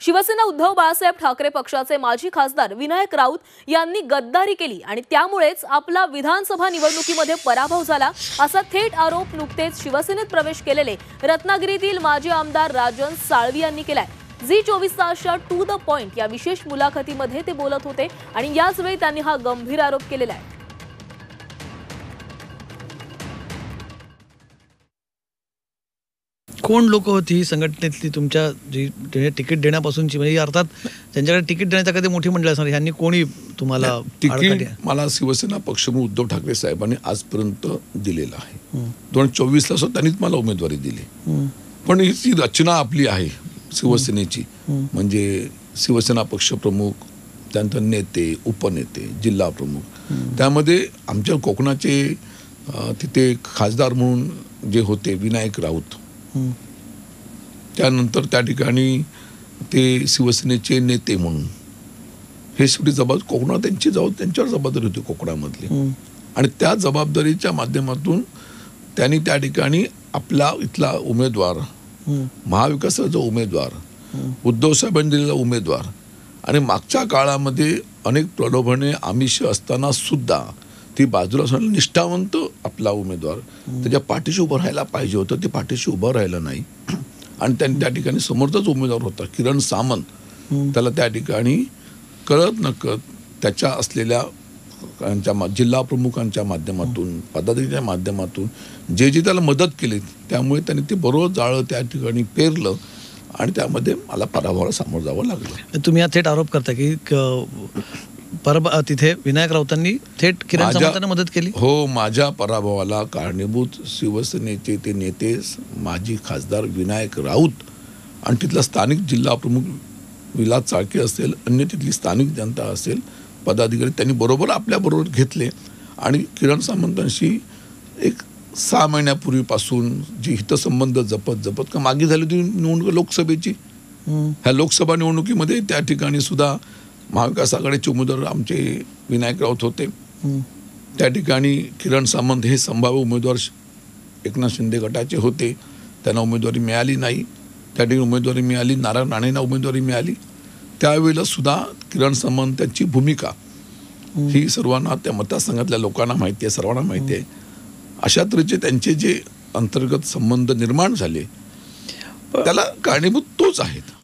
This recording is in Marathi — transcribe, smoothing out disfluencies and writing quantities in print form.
शिवसेना उद्धव बाळासाहेब ठाकरे पक्षाचे माजी खासदार विनायक राऊत यांनी गद्दारी केली आणि त्यामुळेच आपला विधानसभा निवडणुकीमध्ये पराभव झाला असा थेट आरोप नुकतेच शिवसेनेत प्रवेश केलेले रत्नागिरीतील माजी आमदार राजन साळवी यांनी केलाय। झी24 तासच्या टू द पॉइंट या विशेष मुलाखतीमध्ये ते बोलत होते आणि याच वेळी त्यांनी हा गंभीर आरोप केलेला आहे। कोण लोक होती ही संघटनेतली तुमच्या जी तिकीट देण्यापासूनची, म्हणजे अर्थात त्यांच्याकडे तिकीट देण्याचा कधी मोठी मंडळ असणार, ह्यांनी कोणी तुम्हाला तिकीट? मला शिवसेना पक्षप्रमुख उद्धव ठाकरे साहेबांनी आजपर्यंत दिलेलं आहे। 2024 ला त्यांनीच मला उमेदवारी दिली, पण ही जी रचना आपली आहे शिवसेनेची, म्हणजे शिवसेना पक्षप्रमुख, त्यानंतर नेते, उपनेते, जिल्हा प्रमुख, त्यामध्ये आमच्या कोकणाचे तिथे खासदार म्हणून जे होते विनायक राऊत, त्यानंतर त्या ठिकाणी ते शिवसेनेचे नेते म्हणून हे शेवटी कोकणात त्यांच्यावर जबाबदारी होती कोकणामधली, आणि त्या जबाबदारीच्या माध्यमातून त्यांनी त्या ठिकाणी आपला इथला उमेदवार, महाविकासाचा उमेदवार, उद्धव साहेबांनी दिलेला उमेदवार, आणि मागच्या काळामध्ये अनेक प्रलोभने आमिष असताना सुद्धा ती बाजूला असणारा निष्ठावंत आपला उमेदवार त्याच्या पाठीशी उभं राहायला पाहिजे होतं, ते पाठीशी उभं राहिलं नाही, आणि त्यांनी त्या ठिकाणी समोरचाच उमेदवार होता किरण सामंत, त्याला त्या ठिकाणी कळत नकळत त्याच्या असलेल्या जिल्हा प्रमुखांच्या माध्यमातून, पदाधिकाऱ्यांच्या माध्यमातून जे त्याला मदत केली, त्यामुळे त्यांनी ते बरोबर जाळं त्या ठिकाणी पेरलं आणि त्यामध्ये मला पराभवाला सामोरं जावं लागलं। तुम्ही हा थेट आरोप करता की तिथे विनायक राऊतांनी थेट किरण सामंतांना मदत केली? हो, माझ्या पराभवाला कारणीभूत शिवसेनेचे ते नेते माजी खासदार विनायक राऊत आणि तिथला स्थानिक जिल्हा प्रमुख विलास चाळके असेल, अन्य तिथली स्थानिक जनता असेल, पदाधिकारी, त्यांनी बरोबर आपल्याबरोबर घेतले आणि किरण सामंतांशी एक 6 महिन्यापूर्वीपासून जी हितसंबंध जपत का मागे झाली होती निवडणूक लोकसभेची, ह्या लोकसभा निवडणुकीमध्ये त्या ठिकाणी सुद्धा महाविकास आघाडीचे उमेदवार आमचे विनायक राऊत होते, त्या ठिकाणी किरण सामंत हे संभाव्य उमेदवार एकनाथ शिंदे गटाचे होते, त्यांना उमेदवारी मिळाली नाही, त्या ठिकाणी उमेदवारी मिळाली नारायण राणेंना उमेदवारी मिळाली, त्यावेळेला सुद्धा किरण सामंत त्यांची भूमिका ही सर्वांना, त्या मतदारसंघातल्या लोकांना माहिती आहे, सर्वांना माहिती आहे, अशा तऱ्हेचे त्यांचे जे अंतर्गत संबंध निर्माण झाले त्याला कारणीभूत तोच आहेत।